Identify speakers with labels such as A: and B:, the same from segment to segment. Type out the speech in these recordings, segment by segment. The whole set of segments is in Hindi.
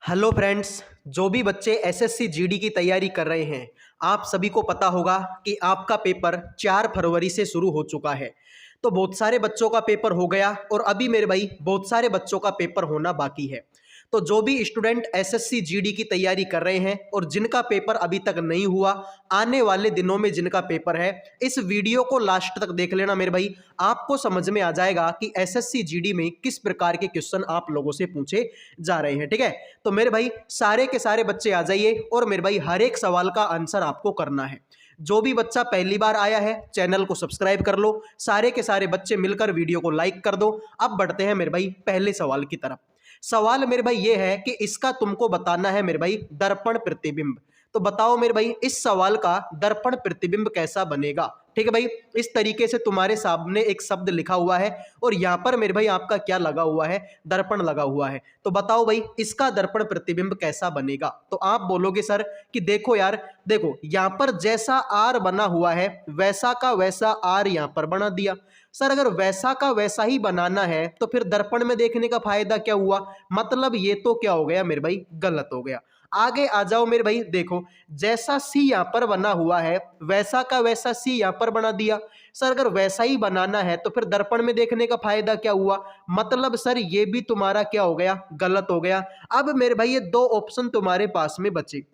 A: Hello friends. जो भी बच्चे एसएससी जीडी की तैयारी कर रहे हैं, आप सभी को पता होगा कि आपका पेपर 4 फरवरी से शुरू हो चुका है। तो बहुत सारे बच्चों का पेपर हो गया और अभी मेरे भाई बहुत सारे बच्चों का पेपर होना बाकी है। तो जो भी स्टूडेंट एसएससी जीडी की तैयारी कर रहे हैं और जिनका पेपर अभी तक नहीं हुआ, आने वाले दिनों में जिनका पेपर है, इस वीडियो को लास्ट तक देख लेना मेरे भाई। आपको समझ में आ जाएगा कि एसएससी जीडी में किस प्रकार के क्वेश्चन आप लोगों से पूछे जा रहे हैं। ठीक है, तो मेरे भाई सारे के सारे बच्चे आ जाइए और मेरे भाई हर एक सवाल का आंसर आपको करना है। जो भी बच्चा पहली बार आया है चैनल को सब्सक्राइब कर लो, सारे के सारे बच्चे मिलकर वीडियो को लाइक कर दो। अब बढ़ते हैं मेरे भाई पहले सवाल की तरफ। सवाल मेरे भाई ये है कि इसका तुमको बताना है मेरे भाई दर्पण प्रतिबिंब। तो बताओ मेरे भाई इस सवाल का दर्पण प्रतिबिंब कैसा बनेगा। ठीक है भाई, इस तरीके से तुम्हारे सामने एक शब्द लिखा हुआ है और यहां पर मेरे भाई आपका क्या लगा हुआ है, दर्पण लगा हुआ है। तो बताओ भाई इसका दर्पण प्रतिबिंब कैसा बनेगा। तो आप बोलोगे सर कि देखो यार, देखो यहां पर जैसा आर बना हुआ है वैसा का वैसा आर यहां पर बना दिया। सर अगर वैसा का वैसा ही बनाना है तो फिर दर्पण में देखने का फायदा क्या हुआ। मतलब ये तो क्या हो गया मेरे भाई, गलत हो गया। आगे आ जाओ मेरे भाई, देखो जैसा सी यहां पर बना हुआ है वैसा का वैसा सी यहां पर बना दिया। सर अगर वैसा ही बनाना है तो फिर दर्पण में देखने का फायदा क्या हुआ। मतलब सर ये भी तुम्हारा क्या हो गया, गलत हो गया। अब मेरे भाई ये दो ऑप्शन तुम्हारे पास में बचे,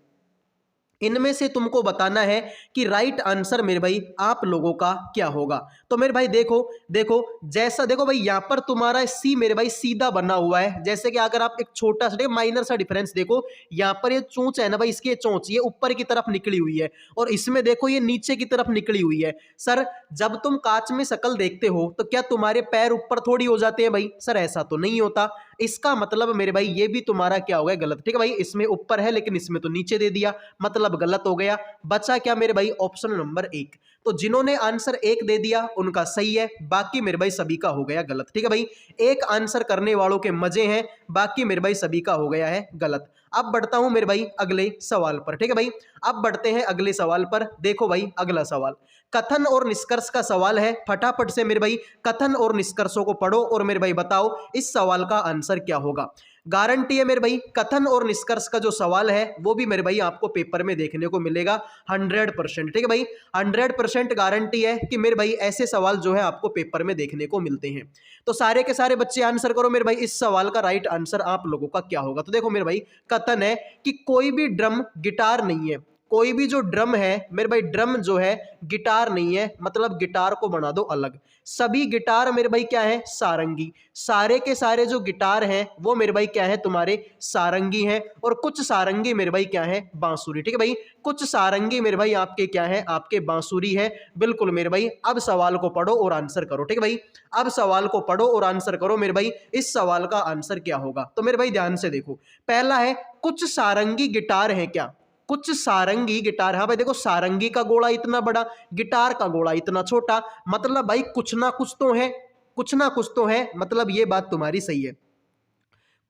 A: इनमें से तुमको बताना है कि राइट आंसर मेरे भाई आप लोगों का क्या होगा। तो मेरे भाई देखो देखो जैसा, देखो भाई यहां पर तुम्हारा सी मेरे भाई सीधा बना हुआ है। जैसे कि अगर आप एक छोटा सा माइनर सा डिफरेंस देखो, यहां पर ये चोंच है ना भाई, इसकी चोंच ये ऊपर की तरफ निकली हुई है और इसमें देखो ये नीचे की तरफ निकली हुई है। सर जब तुम कांच में शक्ल देखते हो तो क्या तुम्हारे पैर ऊपर थोड़ी हो जाते हैं भाई। सर ऐसा तो नहीं होता। इसका मतलब मेरे भाई ये भी तुम्हारा क्या हो गया, गलत। ठीक है भाई, इसमें ऊपर है लेकिन इसमें तो नीचे दे दिया, मतलब गलत हो गया। बचा क्या मेरे भाई, ऑप्शन नंबर 1। तो जिन्होंने आंसर 1 दे दिया उनका सही है, बाकी मेरे भाई सभी का हो गया गलत। ठीक है भाई, एक आंसर करने वालों के मजे हैं, बाकी मेरे भाई सभी का हो गया है गलत। अब बढ़ता हूं मेरे भाई अगले सवाल पर। ठीक है भाई, अब बढ़ते हैं अगले सवाल पर। देखो भाई अगला सवाल कथन और निष्कर्ष का सवाल है। फटाफट से मेरे भाई कथन और निष्कर्षों को पढ़ो और मेरे भाई बताओ इस सवाल का आंसर क्या होगा। गारंटी है मेरे भाई कथन और निष्कर्ष का जो सवाल है वो भी मेरे भाई आपको पेपर में देखने को मिलेगा 100%। ठीक है भाई, 100% गारंटी है कि मेरे भाई ऐसे सवाल जो है आपको पेपर में देखने को मिलते हैं। तो सारे के सारे बच्चे आंसर करो मेरे भाई इस सवाल का राइट आंसर आप लोगों का क्या होगा। तो देखो मेरे भाई कथन है कि कोई भी ड्रम गिटार नहीं है। कोई भी जो ड्रम है मेरे भाई, ड्रम जो है गिटार नहीं है, मतलब गिटार को बना दो अलग। सभी गिटार मेरे भाई क्या है, सारंगी। सारे के सारे जो गिटार हैं वो मेरे भाई क्या है, तुम्हारे सारंगी हैं। और कुछ सारंगी मेरे भाई क्या है, बांसुरी। ठीक है भाई, कुछ सारंगी मेरे भाई आपके क्या है, आपके बांसुरी है। बिल्कुल मेरे भाई, अब सवाल को पढ़ो और आंसर करो। ठीक है भाई, अब सवाल को पढ़ो और आंसर करो मेरे भाई इस सवाल का आंसर क्या होगा। तो मेरे भाई ध्यान से देखो, पहला है कुछ सारंगी गिटार है क्या। कुछ सारंगी गिटार, हाँ भाई देखो सारंगी का गोला इतना बड़ा, गिटार का गोला इतना छोटा, मतलब भाई कुछ ना कुछ तो है, कुछ ना कुछ तो है। मतलब ये बात तुम्हारी सही है।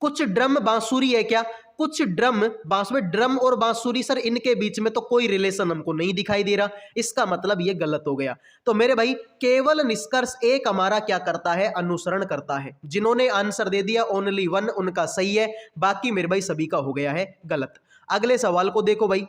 A: कुछ ड्रम बांसुरी है क्या, कुछ ड्रम बांसुरी, ड्रम और बांसुरी सर इनके बीच में तो कोई रिलेशन हमको नहीं दिखाई दे रहा, इसका मतलब ये गलत हो गया। तो मेरे भाई केवल निष्कर्ष एक हमारा क्या करता है, अनुसरण करता है। जिन्होंने आंसर दे दिया ओनली 1 उनका सही है, बाकी मेरे भाई सभी का हो गया है गलत। अगले सवाल को देखो भाई,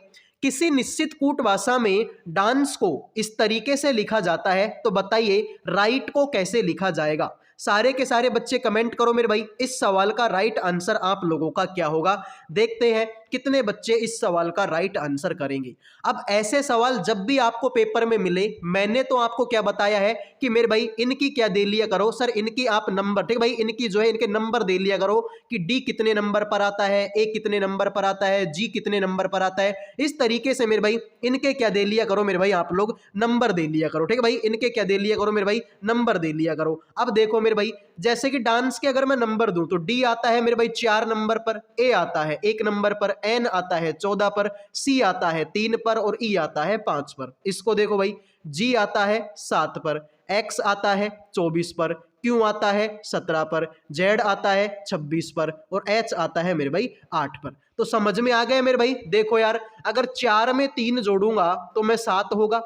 A: किसी निश्चित कूट भाषा में डांस को इस तरीके से लिखा जाता है, तो बताइए राइट को कैसे लिखा जाएगा। सारे के सारे बच्चे कमेंट करो मेरे भाई इस सवाल का राइट आंसर आप लोगों का क्या होगा। देखते हैं कितने बच्चे इस सवाल का राइट आंसर करेंगे। अब ऐसे सवाल जब भी आपको पेपर में मिले, मैंने तो आपको क्या बताया है कि मेरे भाई इनकी क्या दे लिया करो, सर इनकी आप नंबर, ठीक भाई इनकी जो है इनके नंबर दे लिया करो कि डी कितने नंबर पर आता है, ए कितने नंबर पर आता है, जी कितने नंबर पर आता है। इस तरीके से मेरे भाई इनके क्या दे लिया करो मेरे भाई, आप लोग नंबर दे लिया करो। ठीक है भाई, इनके क्या दे लिया करो मेरे भाई, नंबर दे लिया करो। अब देखो मेरे भाई जैसे कि डांस के अगर मैं नंबर दूं तो डी आता है मेरे भाई 4 नंबर पर, ए आता है 1 नंबर पर, एन आता है 14 पर, सी आता है 3 पर और ई आता है 5 पर। इसको देखो भाई, जी आता है 7 पर, एक्स आता है 24 पर, क्यू आता है 17 पर, जेड आता है 26 पर और एच आता है मेरे भाई 8 पर। तो समझ में आ गए मेरे भाई। देखो यार अगर 4 में 3 जोड़ूंगा तो मैं 7 होगा,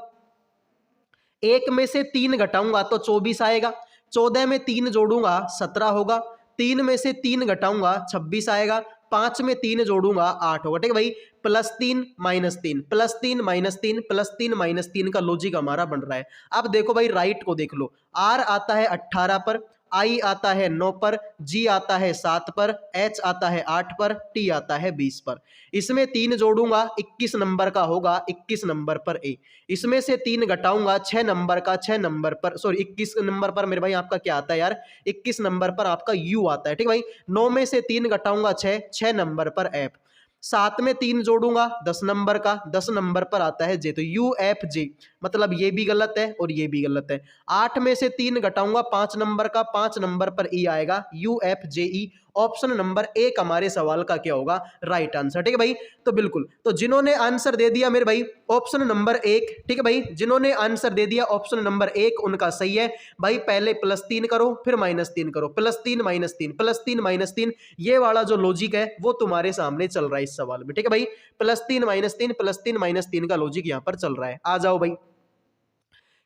A: 1 में से 3 घटाऊंगा तो 24 आएगा, 14 में 3 जोड़ूंगा 17 होगा, 3 में से 3 घटाऊंगा 26 आएगा, 5 में 3 जोड़ूंगा 8 होगा, ठीक है भाई। +3 -3 +3 -3 +3 -3 का लॉजिक हमारा बन रहा है। अब देखो भाई राइट को देख लो, R आता है 18 पर, I आता है 9 पर, G आता है 7 पर, H आता है 8 पर, T आता है 20 पर। इसमें 3 जोड़ूंगा 21 नंबर का होगा 21 नंबर पर A। इसमें से 3 घटाऊंगा 6 नंबर का 6 नंबर पर, सॉरी 21 नंबर पर मेरे भाई आपका क्या आता है यार, 21 नंबर पर आपका U आता है, ठीक है भाई। 9 में से 3 घटाऊंगा 6 नंबर पर F। 7 में 3 जोड़ूंगा 10 नंबर का, 10 नंबर पर आता है J, तो UFJ, मतलब ये भी गलत है और ये भी गलत है। 8 में से 3 घटाऊंगा 5 नंबर का, 5 नंबर पर E आएगा, UFJE। ऑप्शन नंबर 1 हमारे सवाल का क्या होगा, राइट आंसर, ठीक है भाई। तो बिल्कुल, तो जिन्होंने आंसर दे दिया मेरे भाई ऑप्शन नंबर 1, ठीक है भाई, जिन्होंने आंसर दे दिया ऑप्शन नंबर 1 उनका सही है भाई। पहले +3 करो फिर -3 करो, +3 -3 +3 -3, ये वाला जो लॉजिक है वो तुम्हारे सामने चल रहा है इस सवाल में, ठीक है भाई। +3 -3 +3 -3 का लॉजिक यहां पर चल रहा है। आ जाओ भाई।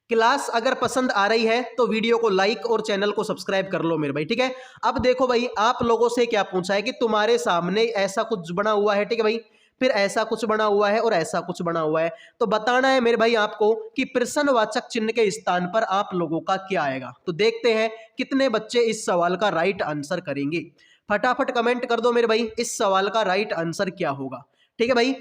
A: क्लास अगर पसंद आ रही है तो वीडियो को लाइक और चैनल को सब्सक्राइब कर लो मेरे भाई, ठीक है। अब देखो भाई, आप लोगों से क्या पूछा है कि तुम्हारे सामने ऐसा कुछ बना हुआ है, ठीक है भाई, फिर ऐसा कुछ बना हुआ है और ऐसा कुछ बना हुआ है, तो बताना है मेरे भाई आपको कि प्रश्नवाचक चिन्ह के स्थान पर आप लोगों का क्या आएगा। तो देखते हैं कितने बच्चे इस सवाल का राइट आंसर करेंगे। फटाफट कमेंट कर दो मेरे भाई, इस सवाल का राइट आंसर क्या होगा, ठीक है भाई।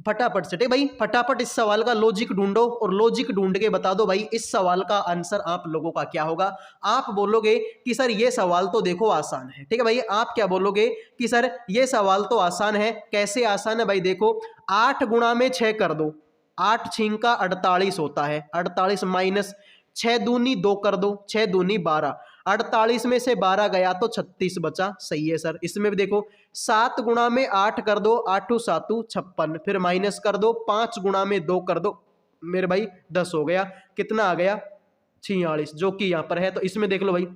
A: फटाफट से, ठीक भाई, फटाफट इस सवाल का लॉजिक ढूंढो और लॉजिक ढूंढ के बता दो भाई इस सवाल का आंसर आप लोगों का क्या होगा। आप बोलोगे कि सर ये सवाल तो देखो आसान है, ठीक है भाई। आप क्या बोलोगे कि सर ये सवाल तो आसान है। कैसे आसान है भाई, देखो 8 गुणा में 6 कर दो, 8 छींका 48 होता है, 48 माइनस 6 दूनी 2 कर दो, 6 दूनी 12, 48 में से 12 गया तो 36 बचा, सही है सर। इसमें भी देखो 7 गुणा में 8 कर दो, 8 7 56, फिर माइनस कर दो, 5 गुणा में 2 कर दो मेरे भाई 10 हो गया, कितना आ गया 46, जो कि यहां पर है। तो इसमें देख लो भाई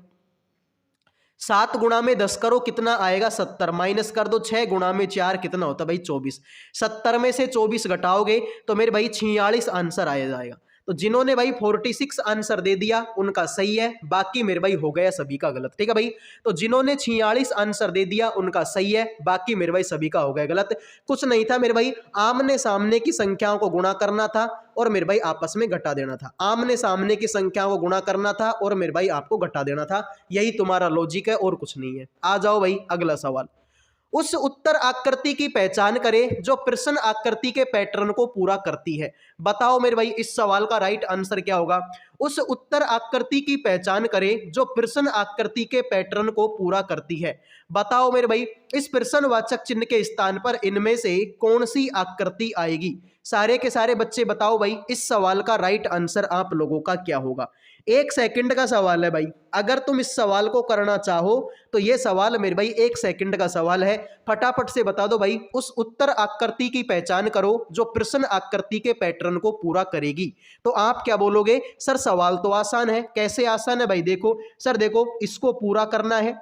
A: 7 गुणा में 10 करो कितना आएगा 70, माइनस कर दो 6 गुणा में 4 कितना होता है भाई 24, 70 में से 24 घटाओगे तो मेरे भाई 46 आंसर आ जाएगा। तो जिन्होंने भाई 46 आंसर दे दिया उनका सही है, बाकी मेरे भाई हो गया सभी का गलत, ठीक है भाई। तो जिन्होंने 46 आंसर दे दिया उनका सही है, बाकी मेरे भाई सभी का हो गया गलत। कुछ नहीं था मेरे भाई, आमने सामने की संख्याओं को गुणा करना था और मेरे भाई आपस में घटा देना था। आमने सामने की संख्याओं को गुणा करना था और मेरे भाई आपको घटा देना था, यही तुम्हारा लॉजिक है और कुछ नहीं है। आ जाओ भाई अगला सवाल। उस उत्तर आकृति की पहचान करें जो प्रश्न आकृति के पैटर्न को पूरा करती है। बताओ मेरे भाई इस सवाल का राइट आंसर क्या होगा। उस उत्तर आकृति की पहचान करें जो प्रश्न आकृति के पैटर्न को पूरा करती है। बताओ मेरे भाई इस प्रश्नवाचक चिन्ह के स्थान पर इनमें से कौन सी आकृति आएगी। सारे के सारे बच्चे बताओ भाई इस सवाल का राइट आंसर आप लोगों का क्या होगा। 1 सेकंड का सवाल है भाई, अगर तुम इस सवाल को करना चाहो तो ये सवाल मेरे भाई 1 सेकंड का सवाल है। फटाफट से बता दो भाई उस उत्तर आकृति की पहचान करो जो प्रश्न आकृति के पैटर्न को पूरा करेगी। तो आप क्या बोलोगे, सर सवाल तो आसान है। कैसे आसान है भाई, देखो सर, देखो इसको पूरा करना है,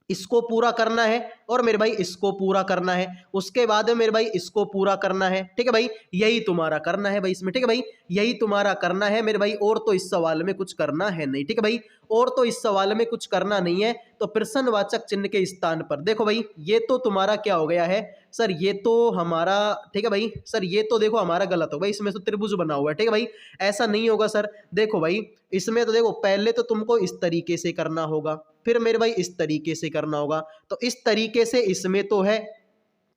A: इसको पूरा करना है और मेरे भाई इसको पूरा करना है, उसके बाद मेरे भाई इसको पूरा करना है, ठीक है भाई। यही तुम्हारा करना है भाई इसमें, ठीक है भाई, यही तुम्हारा करना है मेरे भाई। और तो इस सवाल में कुछ करना है नहीं, ठीक है भाई, और तो इस सवाल में कुछ करना नहीं है। तो प्रश्नवाचक चिन्ह के स्थान पर देखो भाई ये तो तुम्हारा क्या हो गया है सर, ये तो हमारा, ठीक है भाई सर, ये तो देखो हमारा गलत होगा, इसमें तो त्रिभुज बना हुआ है, ठीक है भाई, ऐसा नहीं होगा सर। देखो भाई इसमें तो देखो पहले तो तुमको इस तरीके से करना होगा, फिर मेरे भाई इस तरीके से करना होगा, तो इस तरीके से इसमें तो है,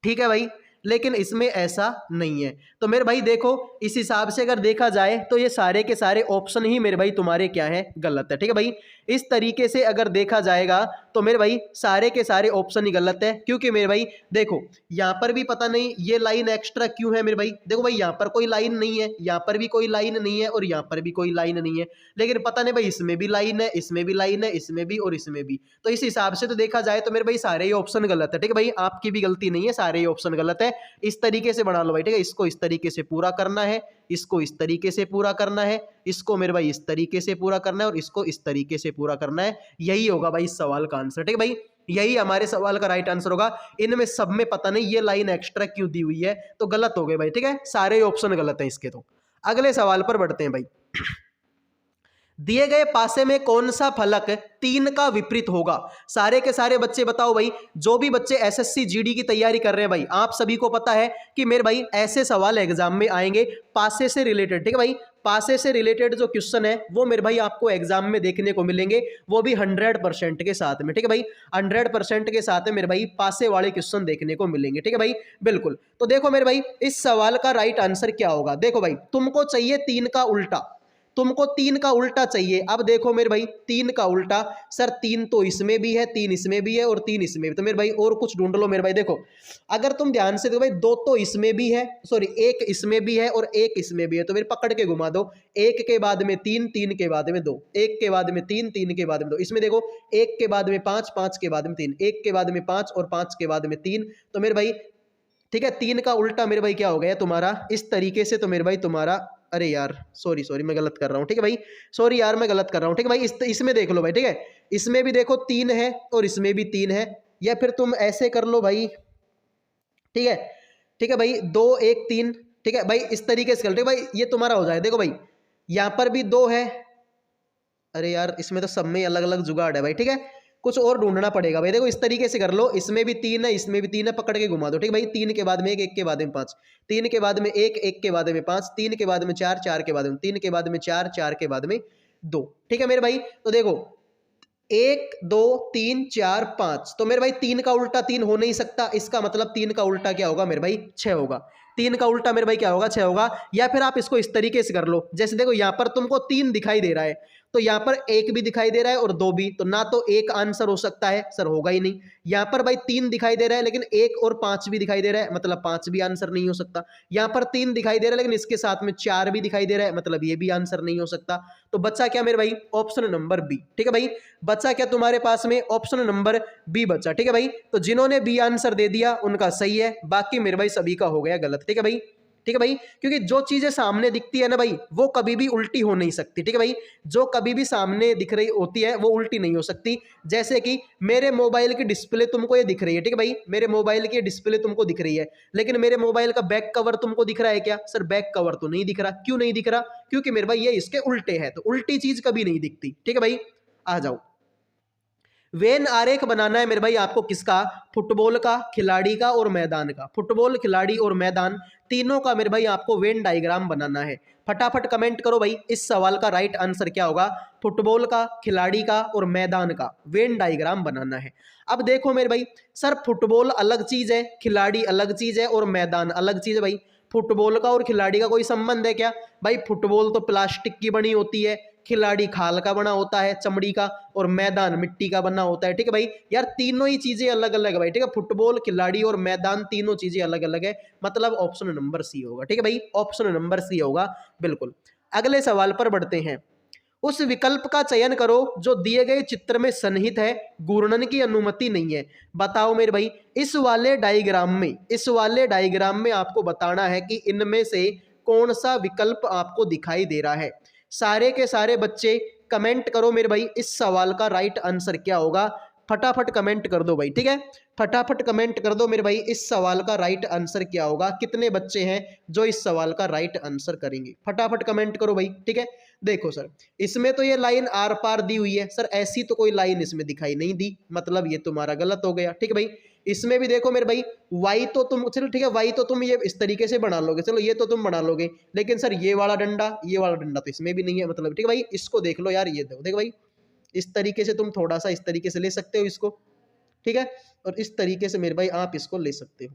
A: ठीक है भाई, लेकिन इसमें ऐसा नहीं है। तो मेरे भाई देखो इस हिसाब से अगर देखा जाए तो ये सारे के सारे ऑप्शन ही मेरे भाई तुम्हारे क्या है, गलत है, ठीक है भाई। इस तरीके से अगर देखा जाएगा तो मेरे भाई सारे के सारे ऑप्शन ही गलत है, क्योंकि मेरे भाई देखो यहाँ पर भी पता नहीं ये लाइन एक्स्ट्रा क्यों है मेरे भाई। देखो भाई यहाँ पर कोई लाइन नहीं है, यहाँ पर भी कोई लाइन नहीं है और यहाँ पर भी कोई लाइन नहीं है, लेकिन पता नहीं भाई इसमें भी लाइन है, इसमें भी लाइन है, इसमें भी और इसमें भी। तो इस हिसाब से तो देखा जाए तो मेरे भाई सारे ही ऑप्शन गलत है, ठीक है भाई, आपकी भी गलती नहीं है, सारे ही ऑप्शन गलत है। इस तरीके से बना लो भाई, ठीक है, इसको इस तरीके से पूरा करना है, इसको इस तरीके से पूरा करना है, इसको मेरे भाई इस तरीके से पूरा करना है और इसको इस तरीके से पूरा करना है। यही होगा भाई इस सवाल का आंसर, ठीक है भाई, यही हमारे सवाल का राइट आंसर होगा। इनमें सब में पता नहीं ये लाइन एक्स्ट्रा क्यों दी हुई है, तो गलत हो गए भाई, ठीक है, सारे ऑप्शन गलत है इसके। तो अगले सवाल पर बढ़ते हैं भाई। दिए गए पासे में कौन सा फलक 3 का विपरीत होगा। सारे के सारे बच्चे बताओ भाई, जो भी बच्चे एसएससी जीडी की तैयारी कर रहे हैं भाई, आप सभी को पता है कि मेरे भाई ऐसे सवाल एग्जाम में आएंगे पासे से रिलेटेड, ठीक है भाई। पासे से रिलेटेड जो क्वेश्चन है वो मेरे भाई आपको एग्जाम में देखने को मिलेंगे, वो भी 100% के साथ में, ठीक है भाई। 100% के साथ में मेरे भाई पासे वाले क्वेश्चन देखने को मिलेंगे, ठीक है भाई, बिल्कुल। तो देखो मेरे भाई, इस सवाल का राइट आंसर क्या होगा। देखो भाई, तुमको चाहिए 3 का उल्टा, तुमको 3 का उल्टा चाहिए। अब देखो मेरे भाई, 3 का उल्टा, सर 3 तो इसमें भी है, 3 इसमें भी है और 3 इसमें भी, तो मेरे भाई और कुछ ढूंढ लो मेरे भाई। देखो अगर तुम ध्यान से देखो भाई, 2 तो इसमें भी है, सॉरी 1 इसमें भी है और 1 इसमें भी है, तो मेरे पकड़ के घुमा दो। 1 के बाद में 3, 3 के बाद में 2, 1 के बाद में 3, 3 के बाद में 2। इसमें देखो 1 के बाद में 5, 5 के बाद में 3, 1 के बाद में 5 और 5 के बाद में 3, तो मेरे भाई ठीक है, 3 का उल्टा मेरे भाई क्या हो गया तुम्हारा इस तरीके से। तो मेरे भाई तुम्हारा, अरे यार सॉरी मैं गलत कर रहा हूँ, ठीक है भाई, सॉरी यार मैं गलत कर रहा हूँ, ठीक है भाई। इसमें देख लो भाई, ठीक है, इसमें भी देखो 3 है और इसमें भी 3 है, या फिर तुम ऐसे कर लो भाई, ठीक है, ठीक है भाई, 2 1 3, ठीक है भाई, इस तरीके से कर लो भाई, ये तुम्हारा हो जाए। देखो भाई यहाँ पर भी 2 है, अरे यार इसमें तो सब में अलग अलग जुगाड़ है भाई, ठीक है, कुछ और ढूंढना पड़ेगा भाई। देखो इस तरीके से कर लो, इसमें भी 3 है, इसमें भी 3 है, पकड़ के घुमा दो, ठीक है भाई। 3 के बाद में 1, 1 के बाद में 5, 3 के बाद में 1, 1 के बाद में 5, 3 के बाद में 4, 4 के बाद में 3 के बाद में 4, 4 के बाद में 2, ठीक है मेरे भाई। तो देखो 1 2 3 4 5, तो मेरे भाई 3 का उल्टा 3 हो नहीं सकता, इसका मतलब 3 का उल्टा क्या होगा मेरे भाई 6 होगा। 3 का उल्टा मेरे भाई क्या होगा 6 होगा। या फिर आप इसको इस तरीके से कर लो, जैसे देखो यहाँ पर तुमको 3 दिखाई दे रहा है, तो यहाँ पर 1 भी दिखाई दे रहा है और 2 भी, तो ना तो 1 आंसर हो सकता है, सर होगा ही नहीं। यहाँ पर भाई 3 दिखाई दे रहा है लेकिन 1 और 5 भी दिखाई दे रहा है, मतलब 5 भी आंसर नहीं हो सकता। यहाँ पर 3 दिखाई दे रहा है लेकिन इसके साथ में 4 भी दिखाई दे रहा है, मतलब ये भी आंसर नहीं हो सकता। तो बच्चा क्या मेरे भाई ऑप्शन नंबर बी, ठीक है भाई। बच्चा क्या तुम्हारे पास में ऑप्शन नंबर बी बच्चा, ठीक है भाई। तो जिन्होंने बी आंसर दे दिया उनका सही है, बाकी मेरे भाई सभी का हो गया गलत, ठीक है भाई, ठीक है भाई। क्योंकि जो चीजें सामने दिखती है ना भाई, वो कभी भी उल्टी हो नहीं सकती, ठीक है भाई। जो कभी भी सामने दिख रही होती है वो उल्टी नहीं हो सकती। जैसे कि मेरे मोबाइल की डिस्प्ले तुमको ये दिख रही है, ठीक है भाई, मेरे मोबाइल की डिस्प्ले तुमको दिख रही है, लेकिन मेरे मोबाइल का बैक कवर तुमको दिख रहा है क्या? सर बैक कवर तो नहीं दिख रहा। क्यों नहीं दिख रहा? क्योंकि मेरे भाई ये इसके उल्टे है, तो उल्टी चीज कभी नहीं दिखती, ठीक है भाई। आ जाओ, वेन आरेख बनाना है मेरे भाई आपको, किसका? फुटबॉल का, खिलाड़ी का और मैदान का। फुटबॉल, खिलाड़ी और मैदान तीनों का मेरे भाई आपको वेन डायग्राम बनाना है। फटाफट कमेंट करो भाई, इस सवाल का राइट आंसर क्या होगा? फुटबॉल का, खिलाड़ी का और मैदान का वेन डायग्राम बनाना है। अब देखो मेरे भाई, सर फुटबॉल अलग चीज है, खिलाड़ी अलग चीज है और मैदान अलग चीज है भाई। फुटबॉल का और खिलाड़ी का कोई संबंध है क्या? भाई फुटबॉल तो प्लास्टिक की बनी होती है, खिलाड़ी खाल का बना होता है चमड़ी का, और मैदान मिट्टी का बना होता है, ठीक है भाई। यार तीनों ही चीजें अलग अलग है भाई, ठीक है, फुटबॉल, खिलाड़ी और मैदान तीनों चीजें अलग अलग है, मतलब ऑप्शन नंबर सी होगा, ठीक है भाई, ऑप्शन नंबर सी होगा, बिल्कुल। अगले सवाल पर बढ़ते हैं। उस विकल्प का चयन करो जो दिए गए चित्र में सन्निहित है, घूर्णन की अनुमति नहीं है। बताओ मेरे भाई, इस वाले डायग्राम में आपको बताना है कि इनमें से कौन सा विकल्प आपको दिखाई दे रहा है। सारे के सारे बच्चे कमेंट करो मेरे भाई, इस सवाल का राइट आंसर क्या होगा। फटाफट कमेंट कर दो भाई, ठीक है, फटाफट कमेंट कर दो मेरे भाई, इस सवाल का राइट आंसर क्या होगा। कितने बच्चे हैं जो इस सवाल का राइट आंसर करेंगे? फटाफट कमेंट करो भाई, ठीक है। देखो सर, इसमें तो ये लाइन आर पार दी हुई है, सर ऐसी तो कोई लाइन इसमें दिखाई नहीं दी, मतलब ये तुम्हारा गलत हो गया, ठीक है भाई। इसमें भी देखो मेरे भाई, वाई तो तुम, चलो ठीक है, वाई तो तुम ये इस तरीके से बना लोगे, चलो ये तो तुम बना लोगे, लेकिन सर ये वाला डंडा तो इसमें भी नहीं है, मतलब ठीक है भाई। इसको देख लो यार, ये देखो भाई, इस तरीके से तुम थोड़ा सा इस तरीके से ले सकते हो इसको, ठीक है, और इस तरीके से मेरे भाई आप इसको ले सकते हो,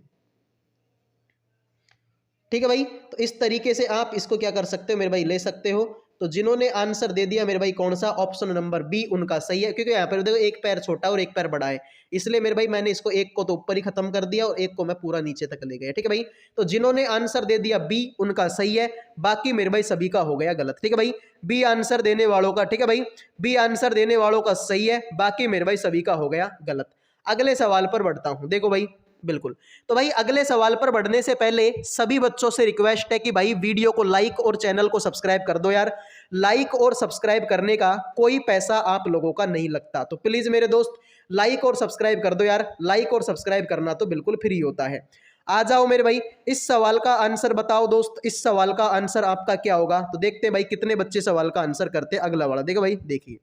A: ठीक है भाई। तो इस तरीके से आप इसको क्या कर सकते हो मेरे भाई, ले सकते हो। तो जिन्होंने आंसर दे दिया मेरे भाई कौन सा, ऑप्शन नंबर बी उनका सही है, क्योंकि यहाँ पर देखो एक पैर छोटा और एक पैर बड़ा है, इसलिए मेरे भाई मैंने इसको एक को तो ऊपर ही खत्म कर दिया और एक को मैं पूरा नीचे तक ले गया, ठीक है भाई। तो जिन्होंने आंसर दे दिया बी उनका सही है, बाकी मेरे भाई सभी का हो गया गलत, ठीक है भाई। बी आंसर देने वालों का, ठीक है भाई, बी आंसर देने वालों का सही है, बाकी मेरे भाई सभी का हो गया गलत। अगले सवाल पर बढ़ता हूं, देखो भाई, बिल्कुल। तो भाई अगले सवाल पर बढ़ने से पहले सभी बच्चों से रिक्वेस्ट है कि भाई वीडियो को लाइक और चैनल को सब्सक्राइब कर दो यार। लाइक और सब्सक्राइब करने का कोई पैसा आप लोगों का नहीं लगता, तो प्लीज मेरे दोस्त लाइक और सब्सक्राइब कर दो यार। लाइक और सब्सक्राइब करना तो बिल्कुल फ्री होता है। आ जाओ मेरे भाई, इस सवाल का आंसर बताओ दोस्त, इस सवाल का आंसर आपका क्या होगा। तो देखते हैं भाई कितने बच्चे सवाल का आंसर करते हैं। अगला वाला देखो भाई, देखिए,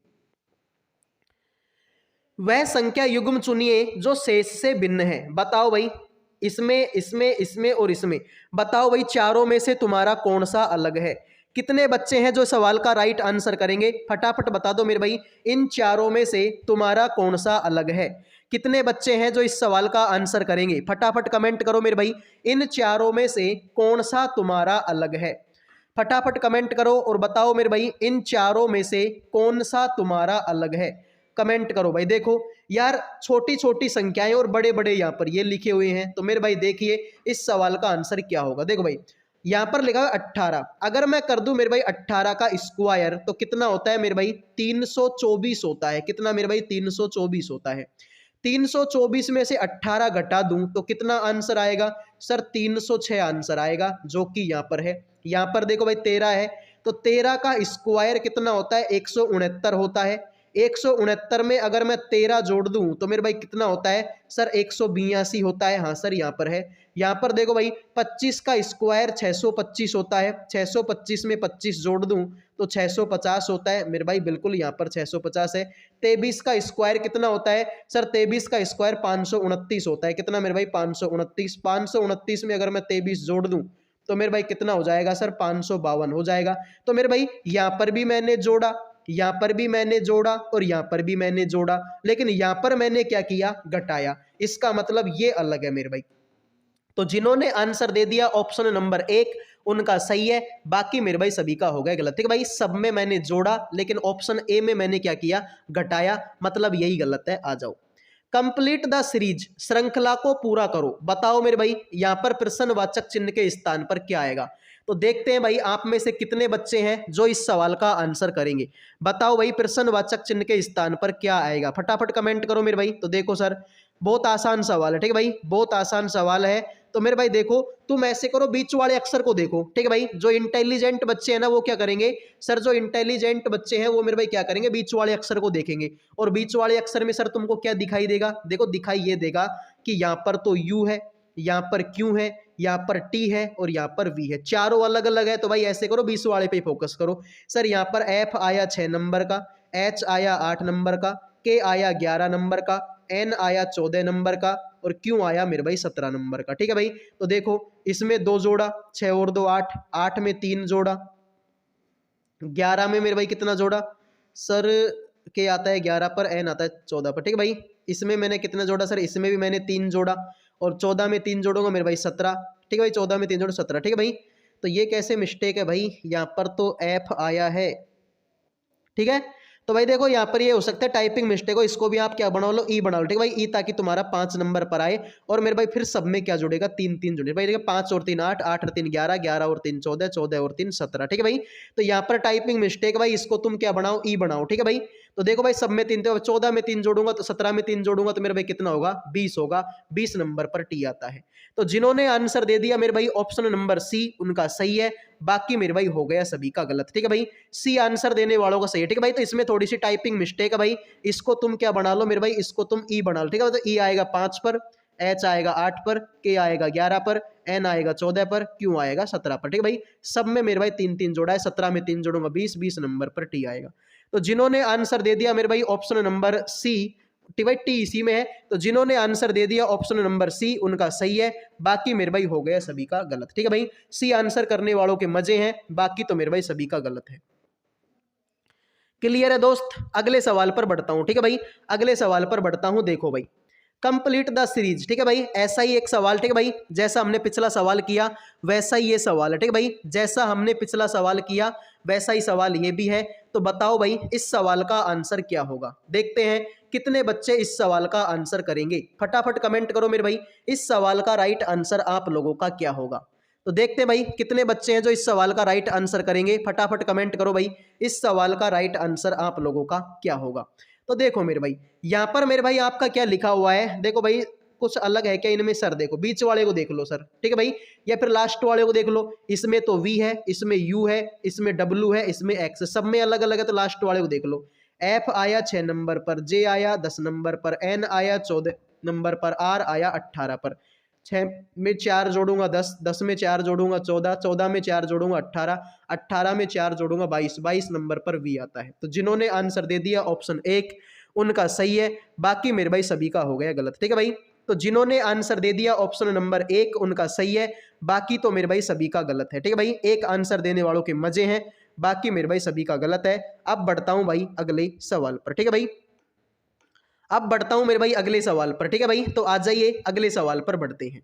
A: वह संख्या युग्म चुनिए जो शेष से भिन्न है। बताओ भाई, इसमें इसमें इसमें और इसमें, बताओ भाई चारों में से तुम्हारा कौन सा अलग है। कितने बच्चे हैं जो सवाल का राइट आंसर करेंगे, फटाफट बता दो मेरे भाई, इन चारों में से तुम्हारा कौन सा अलग है। कितने बच्चे हैं जो इस सवाल का आंसर करेंगे, फटाफट कमेंट करो मेरे भाई, इन चारों में से कौन सा तुम्हारा अलग है। फटाफट कमेंट करो और बताओ मेरे भाई, इन चारों में से कौन सा तुम्हारा अलग है। कमेंट करो भाई। देखो यार, छोटी छोटी संख्याएं और बड़े बड़े यहाँ पर ये लिखे हुए हैं, तो मेरे भाई देखिए इस सवाल का आंसर क्या होगा। देखो भाई, यहाँ पर लिखा है 18, अगर मैं कर दूं मेरे भाई 18 का स्क्वायर तो कितना होता है मेरे भाई, 324 होता है। कितना मेरे भाई, 324 होता है। 324 में से 18 घटा दूं तो कितना आंसर आएगा सर, 306 आंसर आएगा, जो कि यहाँ पर है। यहाँ पर देखो भाई 13 है, तो 13 का स्क्वायर कितना होता है, 169 होता है। 169 में अगर मैं 13 जोड़ दूं तो मेरे भाई कितना होता है सर, 182 होता है। हाँ सर, यहाँ पर है। यहाँ पर देखो भाई 25 का स्क्वायर 625 होता है। 625 में 25 जोड़ दूं तो 650 होता है मेरे भाई, बिल्कुल यहाँ पर 650 है। 23 का स्क्वायर कितना होता है सर, 23 का स्क्वायर 529 होता है। कितना मेरे भाई, 529। 529 में अगर मैं 23 जोड़ दूं तो मेरे भाई कितना हो जाएगा सर, 552 हो जाएगा। तो मेरे भाई यहाँ पर भी मैंने जोड़ा, यहाँ पर भी मैंने जोड़ा और यहाँ पर भी मैंने जोड़ा, लेकिन यहाँ पर मैंने क्या किया, घटाया। इसका मतलब ये अलग है मेरे भाई। तो जिन्होंने आंसर दे दिया ऑप्शन नंबर 1 उनका सही है, बाकी मेरे भाई सभी का हो गया गलत। ठीक है भाई, सब में मैंने जोड़ा लेकिन ऑप्शन ए में मैंने क्या किया, घटाया, मतलब यही गलत है। आ जाओ, कंप्लीट द सीरीज, श्रृंखला को पूरा करो। बताओ मेरे भाई, यहां पर प्रश्नवाचक चिन्ह के स्थान पर क्या आएगा। तो देखते हैं भाई आप में से कितने बच्चे हैं जो इस सवाल का आंसर करेंगे। बताओ भाई, प्रश्नवाचक चिन्ह के स्थान पर क्या आएगा, फटाफट कमेंट करो मेरे भाई। तो देखो सर, बहुत आसान सवाल है। ठीक है भाई, बहुत आसान सवाल है। तो मेरे भाई देखो, तुम ऐसे करो, बीच वाले अक्षर को देखो। ठीक है भाई, जो इंटेलिजेंट बच्चे हैं ना वो क्या करेंगे सर, जो इंटेलिजेंट बच्चे हैं वो मेरे भाई क्या करेंगे, बीच वाले अक्षर को देखेंगे। और बीच वाले अक्षर में सर तुमको क्या दिखाई देगा, देखो दिखाई ये देगा कि यहाँ पर तो यू है, यहाँ पर क्यू है, यहाँ पर टी है और यहाँ पर वी है, चारों अलग अलग है। तो भाई ऐसे करो, बीच वाले पे फोकस करो। सर यहाँ पर एफ आया 6 नंबर का, एच आया 8 नंबर का, के आया 11 नंबर का, एन आया 14 नंबर का और क्यू आया मेरे भाई 17 नंबर का। ठीक है भाई, तो देखो इसमें 2 जोड़ा, 6 और 2 8, 8 में 3 जोड़ा, 11 में मेरे भाई कितना जोड़ा सर, के आता है 11 पर, एन आता है 14 पर। ठीक है भाई, इसमें मैंने कितना जोड़ा सर, इसमें भी मैंने 3 जोड़ा और 14 में 3 जोड़ूंगा मेरे भाई 17। ठीक है भाई, 14 में 3 जोड़ 17। ठीक है भाई, तो ये कैसे मिस्टेक है भाई, यहाँ पर तो एफ आया है। ठीक है, तो भाई देखो यहाँ पर ये हो सकता है टाइपिंग मिस्टेक हो, इसको भी आप क्या बना लो, ई बना लो। ठीक है भाई, ई, ताकि तुम्हारा 5 नंबर पर आए। और मेरे भाई फिर सब में क्या जुड़ेगा, 3 3 जुड़े भाई। देखिए 5 और 3 8, 8 और 3 11, 11 और 3 14, 14 और 3 17। ठीक है भाई, तो यहाँ पर टाइपिंग मिस्टेक भाई, इसको तुम क्या बनाओ, ई बनाओ। ठीक है भाई, तो देखो भाई सब में 3, तो 14 में 3 जोड़ूंगा तो 17 में 3 जोड़ूंगा तो मेरे भाई कितना होगा, 20 होगा। 20 नंबर पर टी आता है। तो जिन्होंने आंसर दे दिया मेरे भाई ऑप्शन नंबर सी, उनका सही है, बाकी मेरे भाई हो गया सभी का गलत। ठीक है भाई, सी आंसर देने वालों का सही है। ठीक है भाई, तो इसमें थोड़ी सी टाइपिंग मिस्टेक है भाई, इसको तुम क्या बना लो मेरे भाई, इसको तुम ई बना लो। ठीक है, तो ई आएगा 5 पर, एच आएगा 8 पर, के आएगा 11 पर, एन आएगा 14 पर, क्यू आएगा 17 पर। ठीक है भाई, सब में मेरे भाई 3 3 जोड़ा है, 17 में 3 जोड़ूंगा 20, 20 नंबर पर टी आएगा। तो जिन्होंने आंसर दे दिया मेरे भाई ऑप्शन नंबर सी, टी भाई टी इसी में है, तो जिन्होंने आंसर दे दिया ऑप्शन नंबर सी उनका सही है, बाकी मेरे भाई हो गया सभी का गलत। ठीक है भाई, सी आंसर करने वालों के मजे हैं, बाकी तो मेरे भाई सभी का गलत है। क्लियर है दोस्त, अगले सवाल पर बढ़ता हूं। ठीक है भाई, अगले सवाल पर बढ़ता हूं। देखो भाई, कंप्लीट द सीरीज। ठीक है भाई, ऐसा ही एक सवाल। ठीक है भाई, जैसा हमने पिछला सवाल किया वैसा ही ये सवाल है। ठीक है भाई, जैसा हमने पिछला सवाल किया वैसा ही सवाल ये भी है। तो बताओ भाई इस सवाल का आंसर क्या होगा। देखते हैं कितने बच्चे इस सवाल का आंसर करेंगे, फटाफट कमेंट करो मेरे भाई, इस सवाल का राइट आंसर आप लोगों का क्या होगा। तो देखते हैं भाई कितने बच्चे हैं जो इस सवाल का राइट आंसर करेंगे, फटाफट कमेंट करो भाई, इस सवाल का राइट आंसर आप लोगों का क्या होगा। तो देखो मेरे भाई, यहाँ पर मेरे भाई आपका क्या लिखा हुआ है, देखो भाई कुछ अलग है क्या इनमें सर, देखो बीच वाले को देख लो सर। ठीक है भाई, या फिर लास्ट वाले को देख लो, इसमें तो वी है, इसमें यू है, इसमें डब्ल्यू है, इसमें एक्स, सब में अलग अलग है। तो लास्ट वाले को देख लो, एफ आया 6 नंबर पर, जे आया 10 नंबर पर, एन आया 14 नंबर पर, आर आया 18 पर। 6 में 4 जोड़ूंगा 10, 10 में 4 जोड़ूंगा 14, 14 में 4 जोड़ूंगा 18, 18 में 4 जोड़ूंगा 22, 22 नंबर पर वी आता है। तो जिन्होंने आंसर दे दिया ऑप्शन 1 उनका सही है, बाकी मेरे भाई सभी का हो गया गलत। ठीक है भाई, तो जिन्होंने आंसर दे दिया ऑप्शन नंबर 1 उनका सही है, बाकी तो मेरे भाई सभी का गलत है। ठीक है भाई, एक आंसर देने वालों के मजे हैं, बाकी मेरे भाई सभी का गलत है। अब बढ़ता हूं भाई अगले सवाल पर। ठीक है भाई, अब बढ़ता हूं मेरे भाई अगले सवाल पर। ठीक है भाई, तो आ जाइए अगले सवाल पर बढ़ते हैं।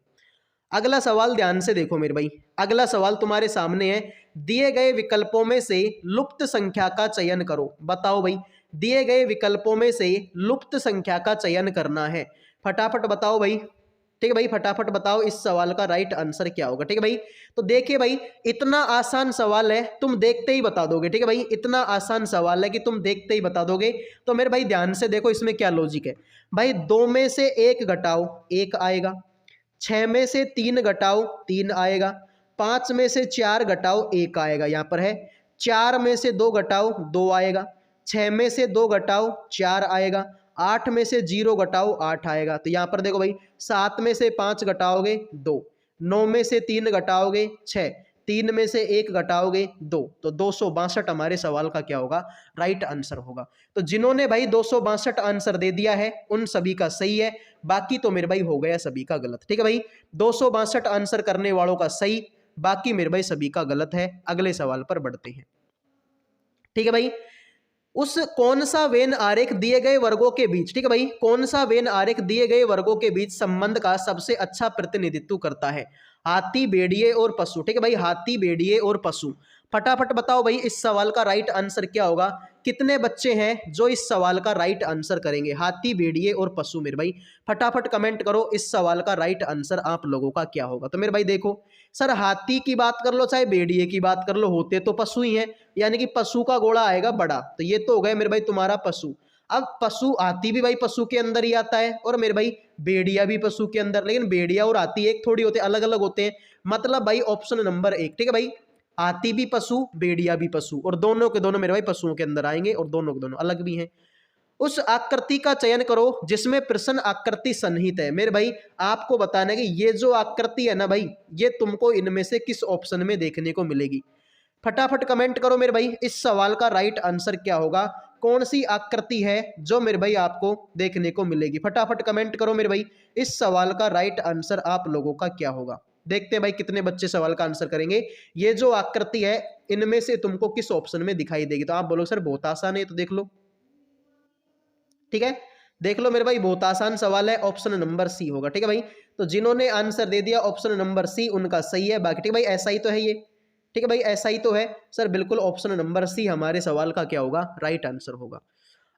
A: अगला सवाल ध्यान से देखो मेरे भाई, अगला सवाल तुम्हारे सामने है। दिए गए विकल्पों में से लुप्त संख्या का चयन करो। बताओ भाई, दिए गए विकल्पों में से लुप्त संख्या का चयन करना है। फटाफट बताओ भाई। ठीक है भाई, फटाफट बताओ इस सवाल का राइट आंसर क्या होगा। ठीक है भाई, तो देखिए भाई, इतना आसान सवाल है, तुम देखते ही बता दोगे। ठीक है भाई, इतना आसान सवाल है कि तुम देखते ही बता दोगे। तो मेरे भाई ध्यान से देखो इसमें क्या लॉजिक है। भाई 2 में से 1 घटाओ 1 आएगा, 6 में से 3 घटाओ 3 आएगा, 5 में से 4 घटाओ 1 आएगा, यहाँ पर है। 4 में से 2 घटाओ 2 आएगा, 6 में से 2 घटाओ 4 आएगा, 8 में से 0 घटाओ 8 आएगा। तो यहाँ पर देखो भाई, 7 में से 5 घटाओगे 2, 9 में से 3 घटाओगे 6, 3 में से 1 घटाओगे 2, तो 262 हमारे सवाल का क्या होगा, राइट आंसर होगा। तो जिन्होंने भाई 262 आंसर दे दिया है उन सभी का सही है, बाकी तो मेरे भाई हो गया सभी का गलत। ठीक है भाई, 262 आंसर करने वालों का सही, बाकी मेरे भाई सभी का गलत है। अगले सवाल पर बढ़ते हैं। ठीक है भाई, उस कौन सा वेन आरेख दिए गए वर्गों के बीच, ठीक है भाई, कौन सा वेन आरेख दिए गए वर्गों के बीच संबंध का सबसे अच्छा प्रतिनिधित्व करता है। हाथी, भेड़िए और पशु। ठीक है भाई, हाथी, भेड़िए और पशु। फटाफट बताओ भाई इस सवाल का राइट आंसर क्या होगा। कितने बच्चे हैं जो इस सवाल का राइट आंसर करेंगे, हाथी, भेड़िए और पशु। मेरे भाई फटाफट कमेंट करो इस सवाल का राइट आंसर आप लोगों का क्या होगा। तो मेरे भाई देखो, सर हाथी की बात कर लो चाहे भेड़िए की बात कर लो, होते तो पशु ही हैं, यानी कि पशु का घोड़ा आएगा बड़ा, तो ये तो हो गया मेरे भाई तुम्हारा पशु। अब पशु, हाथी भी भाई पशु के अंदर ही आता है, और मेरे भाई भेड़िया भी पशु के अंदर, लेकिन भेड़िया और हाथी एक थोड़ी होते, अलग अलग होते हैं। मतलब भाई ऑप्शन नंबर 1। ठीक है भाई, हाथी भी पशु, भेड़िया भी पशु, और दोनों के दोनों मेरे भाई पशुओं के अंदर आएंगे, और दोनों के दोनों अलग भी हैं। उस आकृति का चयन करो जिसमें प्रश्न आकृति सन्निहित है। मेरे भाई आपको बताना है कि ये जो आकृति है ना भाई, ये तुमको इनमें से किस ऑप्शन में देखने को मिलेगी। फटाफट कमेंट करो मेरे भाई इस सवाल का राइट आंसर क्या होगा, कौन सी आकृति है जो मेरे भाई आपको देखने को मिलेगी। फटाफट कमेंट करो मेरे भाई इस सवाल का राइट आंसर आप लोगों का क्या होगा। देखते हैं भाई कितने बच्चे सवाल का आंसर करेंगे। ये जो आकृति है इनमें से तुमको किस ऑप्शन में दिखाई देगी। तो आप बोलो सर बहुत आसान है, तो देख लो। ठीक है, देख लो मेरे भाई बहुत आसान सवाल है, ऑप्शन नंबर सी होगा। ठीक है भाई, तो जिन्होंने आंसर दे दिया ऑप्शन नंबर सी उनका सही है, बाकी ठीक है भाई ऐसा ही तो है ये। ठीक है भाई ऐसा ही तो है सर, बिल्कुल ऑप्शन नंबर सी हमारे सवाल का क्या होगा, राइट आंसर होगा।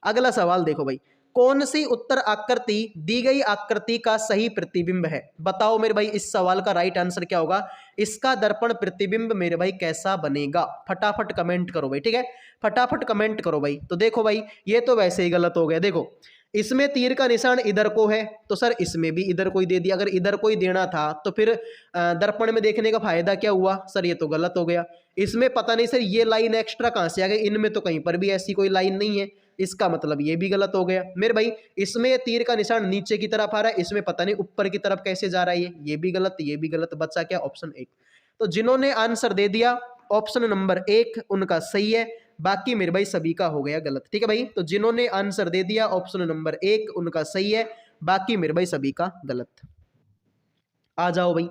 A: अगला सवाल देखो भाई, कौन सी उत्तर आकृति दी गई आकृति का सही प्रतिबिंब है। बताओ मेरे भाई इस सवाल का राइट आंसर क्या होगा, इसका दर्पण प्रतिबिंब मेरे भाई कैसा बनेगा। फटाफट कमेंट करो भाई। ठीक है, फटाफट कमेंट करो भाई। तो देखो भाई ये तो वैसे ही गलत हो गया। देखो इसमें तीर का निशान इधर को है, तो सर इसमें भी इधर को ही दे दिया। अगर इधर को ही देना था तो फिर दर्पण में देखने का फायदा क्या हुआ। सर ये तो गलत हो गया। इसमें पता नहीं सर ये लाइन एक्स्ट्रा कहाँ से आ गई, इनमें तो कहीं पर भी ऐसी कोई लाइन नहीं है, इसका मतलब ये भी गलत हो गया। मेरे भाई इसमें तीर का निशान नीचे की तरफ आ रहा है, इसमें पता नहीं ऊपर की तरफ कैसे जा रहा है, ये भी गलत, ये भी गलत। बचा क्या, ऑप्शन 1। तो जिन्होंने आंसर दे दिया ऑप्शन नंबर 1 उनका सही है, बाकी मेरे भाई सभी का हो गया गलत। ठीक है भाई, तो जिन्होंने आंसर दे दिया ऑप्शन नंबर 1 उनका सही है, बाकी मेरे भाई सभी का गलत। आ जाओ भाई।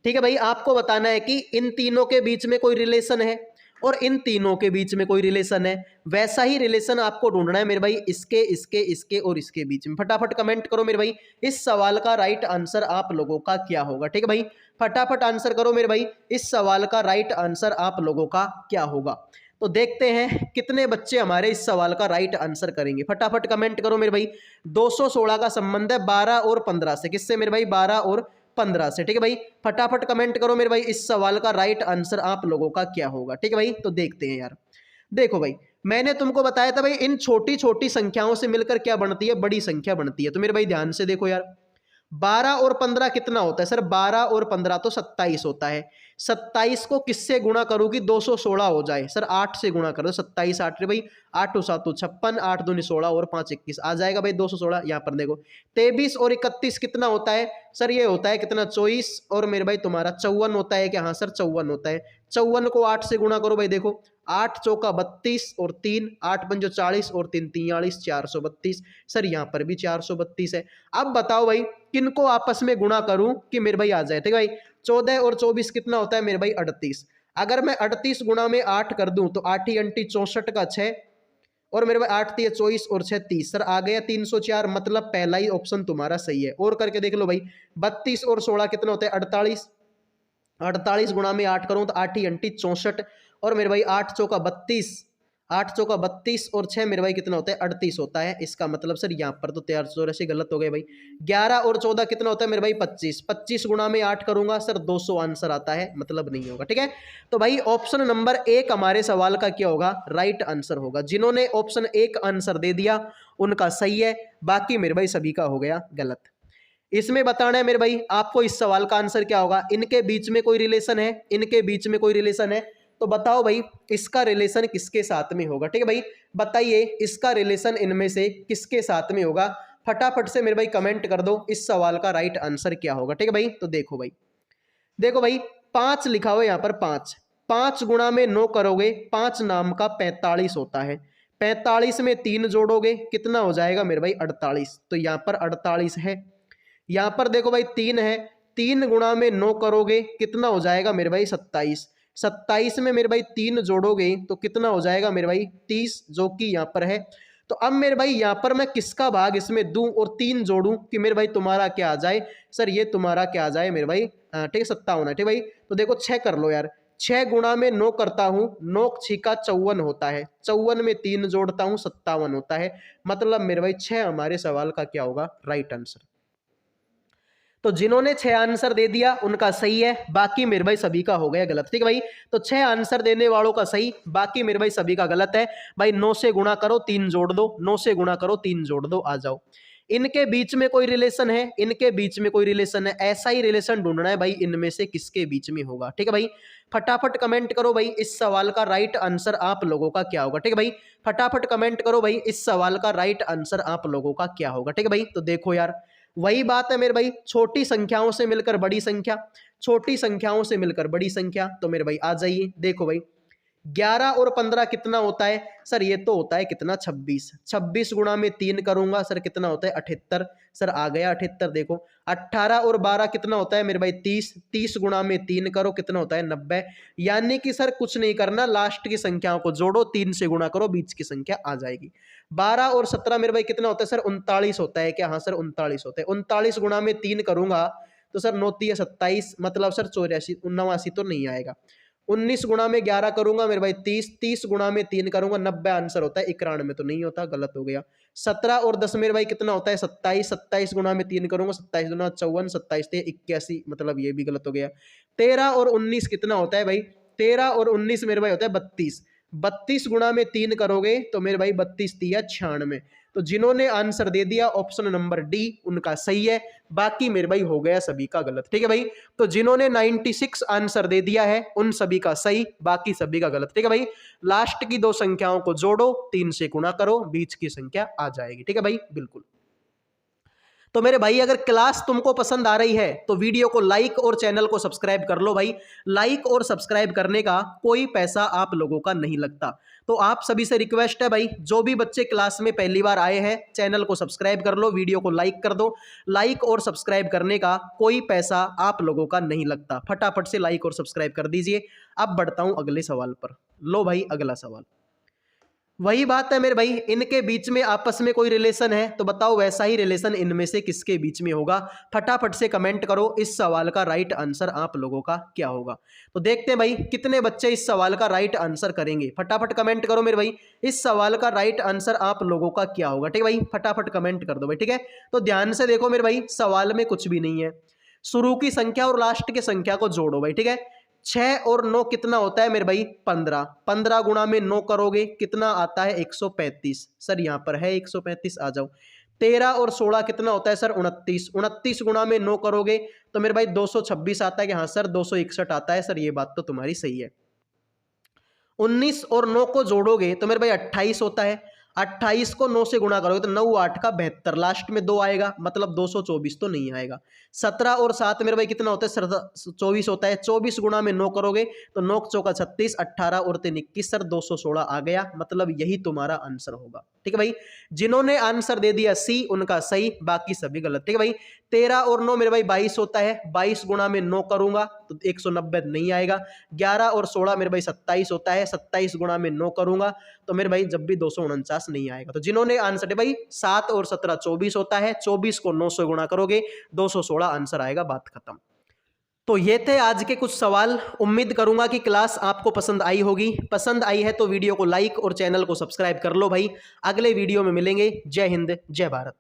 A: ठीक है भाई, आपको बताना है कि इन तीनों के बीच में कोई रिलेशन है और इन तीनों के बीच में कोई रिलेशन है, वैसा ही रिलेशन आपको ढूंढना है मेरे भाई इसके इसके इसके और इसके बीच में। फटाफट कमेंट करो मेरे भाई इस सवाल का राइट आंसर आप लोगों का क्या होगा। ठीक है भाई, फटाफट आंसर करो मेरे भाई इस सवाल का राइट आंसर आप लोगों का क्या होगा। तो देखते हैं कितने बच्चे हमारे इस सवाल का राइट आंसर करेंगे। फटाफट कमेंट करो मेरे भाई। 216 का संबंध है 12 और 15 से। किससे मेरे भाई, 12 और 15 से। ठीक है भाई, फटाफट कमेंट करो मेरे भाई इस सवाल का राइट आंसर आप लोगों का क्या होगा। ठीक है भाई, तो देखते हैं यार। देखो भाई मैंने तुमको बताया था भाई इन छोटी छोटी संख्याओं से मिलकर क्या बनती है, बड़ी संख्या बनती है। तो मेरे भाई ध्यान से देखो यार, 12 और 15 कितना होता है सर, 12 और 15 तो 27 होता है। 27 को किससे गुणा करूँ कि 216 हो जाए, सर 8 से गुणा करो। 27 8 भाई 8 7 56, 8 दूनी 16 और 5 21 आ जाएगा भाई 216। यहाँ पर देखो 23 और 31 कितना होता है सर, ये होता है कितना 24 और मेरे भाई तुम्हारा 54 होता है क्या, हाँ सर 54 होता है। 54 को 8 से गुणा करो भाई, देखो 8 चौका 32 और 3, 8 पंजो 40 और 3 43, 432। सर यहाँ पर भी 432 है। अब बताओ भाई किनको आपस में गुणा करूं कि मेरे भाई आ जाए, ठीक है भाई। 14 और 24 कितना होता है मेरे भाई 38। अगर मैं 38 गुणा में 8 कर दूं तो 8 ही 8 64 का 6 और मेरे भाई 8 3 24 और 6 30, सर आ गया 304। मतलब पहला ही ऑप्शन तुम्हारा सही है। और करके देख लो भाई 32 और 16 कितना होता है 48। 48 गुणा में 8 करूं तो 8 ही 8 64 और मेरे भाई 8 चौका 32, 8 चौका 32 और 6 मेरे भाई कितना होता है 38 होता है। इसका मतलब सर यहाँ पर तो 1384 गलत हो गए भाई। 11 और 14 कितना होता है मेरे भाई 25। 25 गुणा में 8 करूंगा सर 200 आंसर आता है, मतलब नहीं होगा, ठीक है। तो भाई ऑप्शन नंबर 1 हमारे सवाल का क्या होगा, राइट आंसर होगा। जिन्होंने ऑप्शन 1 आंसर दे दिया उनका सही है, बाकी मेरे भाई सभी का हो गया गलत। इसमें बताना है मेरे भाई आपको इस सवाल का आंसर क्या होगा। इनके बीच में कोई रिलेशन है, इनके बीच में कोई रिलेशन है, तो बताओ भाई इसका रिलेशन किसके साथ में होगा, ठीक है भाई। बताइए इसका रिलेशन इनमें से किसके साथ में होगा, फटाफट से मेरे भाई कमेंट कर दो इस सवाल का राइट आंसर क्या होगा, ठीक है भाई। तो देखो भाई, देखो भाई 5 लिखा हुआ यहाँ पर 5, 5 गुणा में 9 करोगे 5 नाम का 45 होता है। 45 में 3 जोड़ोगे कितना हो जाएगा मेरे भाई 48। तो यहाँ पर 48 है। यहाँ पर देखो भाई 3 है, 3 गुणा में 9 करोगे कितना हो जाएगा मेरे भाई 27। 27 में मेरे भाई 3 जोड़ोगे तो कितना हो जाएगा मेरे भाई 30, जो कि यहाँ पर है। तो अब मेरे भाई यहाँ पर मैं किसका भाग इसमें दूं और 3 जोड़ूं कि मेरे भाई तुम्हारा क्या आ जाए, सर ये तुम्हारा क्या आ जाए मेरे भाई, ठीक है 57 है, ठीक भाई। तो देखो 6 कर लो यार, 6 गुणा में 9 करता हूं, 9 छिका 54 होता है, 54 में 3 जोड़ता हूं 57 होता है। मतलब मेरे भाई 6 हमारे सवाल का क्या होगा राइट आंसर। तो जिन्होंने 6 आंसर दे दिया उनका सही है, बाकी मेरे भाई सभी का हो गया गलत, ठीक है भाई। तो 6 आंसर देने वालों का सही, बाकी मेरे भाई सभी का गलत है। भाई 9 से गुणा करो 3 जोड़ दो, 9 से गुणा करो 3 जोड़ दो, आ जाओ। इनके बीच में कोई रिलेशन है, इनके बीच में कोई रिलेशन है, ऐसा ही रिलेशन ढूंढना है भाई इनमें से किसके बीच में होगा, ठीक है भाई। फटाफट कमेंट करो भाई इस सवाल का राइट आंसर आप लोगों का क्या होगा, ठीक है भाई। फटाफट कमेंट करो भाई इस सवाल का राइट आंसर आप लोगों का क्या होगा, ठीक है भाई। तो देखो यार वही बात है मेरे भाई, छोटी संख्याओं से मिलकर बड़ी संख्या, छोटी संख्याओं से मिलकर बड़ी संख्या। तो मेरे भाई आ जाइए, देखो भाई 11 और 15 कितना होता है सर, ये तो होता है कितना 26। 26 गुणा में 3 करूंगा सर कितना होता है 78, सर आ गया 78। देखो 18 और 12 कितना होता है मेरे भाई 30, 30 गुणा में 3 करो कितना होता है 90। यानी कि सर कुछ नहीं करना, लास्ट की संख्याओं को जोड़ो 3 से गुणा करो, बीच की संख्या आ जाएगी। 12 और 17 मेरे भाई कितना होता है सर 39 होता है क्या, हाँ सर 39 होता है। 39 गुणा में 3 करूंगा तो सर 9 3 27, मतलब सर 84 89 तो नहीं आएगा। 19 गुणा में 11 करूंगा मेरे भाई 30, 30 गुणा में 3 करूंगा 90 आंसर होता है। 91 तो नहीं होता, गलत हो गया। 17 और 10 मेरे भाई कितना होता है 27, 27 गुणा में 3 करूंगा 27 गुना 54, 27 थे 81, मतलब ये भी गलत हो गया। 13 और 19 कितना होता है भाई, 13 और 19 मेरे भाई होता है 32, 32 गुणा में 3 करोगे तो मेरे भाई 32 तिया 96। तो जिन्होंने आंसर दे दिया ऑप्शन नंबर डी उनका सही है, बाकी मेरे भाई हो गया सभी का गलत, ठीक है भाई। तो जिन्होंने 96 आंसर दे दिया है उन सभी का सही, बाकी सभी का गलत, ठीक है भाई। लास्ट की 2 संख्याओं को जोड़ो 3 से गुणा करो, बीच की संख्या आ जाएगी, ठीक है भाई, बिल्कुल। तो मेरे भाई अगर क्लास तुमको पसंद आ रही है तो वीडियो को लाइक और चैनल को सब्सक्राइब कर लो भाई। लाइक और सब्सक्राइब करने का कोई पैसा आप लोगों का नहीं लगता। तो आप सभी से रिक्वेस्ट है भाई, जो भी बच्चे क्लास में पहली बार आए हैं चैनल को सब्सक्राइब कर लो, वीडियो को लाइक कर दो। लाइक और सब्सक्राइब करने का कोई पैसा आप लोगों का नहीं लगता, फटाफट से लाइक और सब्सक्राइब कर दीजिए। अब बढ़ता हूं अगले सवाल पर। लो भाई अगला सवाल, वही बात है मेरे भाई, इनके बीच में आपस में कोई रिलेशन है, तो बताओ वैसा ही रिलेशन इनमें से किसके बीच में होगा। फटाफट से कमेंट करो इस सवाल का राइट आंसर आप लोगों का क्या होगा। तो देखते हैं भाई कितने बच्चे इस सवाल का राइट आंसर करेंगे। फटाफट कमेंट करो मेरे भाई इस सवाल का राइट आंसर आप लोगों का क्या होगा, ठीक है भाई। फटाफट कमेंट कर दो भाई, ठीक है। तो ध्यान से देखो मेरे भाई, सवाल में कुछ भी नहीं है, शुरू की संख्या और लास्ट की संख्या को जोड़ो भाई, ठीक है। 6 और 9 कितना होता है मेरे भाई 15, 15 गुणा में 9 करोगे कितना आता है 135, सर यहाँ पर है 135, आ जाओ। 13 और 16 कितना होता है सर 29, 29 गुणा में 9 करोगे तो मेरे भाई 226 आता है कि हाँ सर 261 आता है, सर ये बात तो तुम्हारी सही है। 19 और 9 को जोड़ोगे तो मेरे भाई 28 होता है। 28 को 9 से गुणा करोगे तो 9 8 का 72, लास्ट में 2 आएगा, मतलब 224 तो नहीं आएगा। 17 और 7 मेरे भाई कितना होता है? 24 होता है। 24 गुणा में 9 करोगे तो 9 चौका 36, 18 और 3 21 सर 216 आ गया, मतलब यही तुम्हारा आंसर होगा। ठीक है भाई, जिन्होंने आंसर दे दिया सी उनका सही, बाकी सभी गलत। ठीक है भाई, 13 और 9 मेरे भाई 22 होता है। 22 गुणा में 9 करूंगा तो 190 नहीं आएगा। 11 और 16 मेरे भाई 27 होता है। 27 गुणा में 9 करूंगा तो मेरे भाई जब भी 249 नहीं आएगा। तो जिन्होंने आंसर दे भाई 7 और 17 24 होता है। 24 को 9 से गुणा करोगे 216 आंसर आएगा, बात खत्म। तो ये थे आज के कुछ सवाल। उम्मीद करूंगा कि क्लास आपको पसंद आई होगी। पसंद आई है तो वीडियो को लाइक और चैनल को सब्सक्राइब कर लो भाई। अगले वीडियो में मिलेंगे। जय हिंद, जय भारत।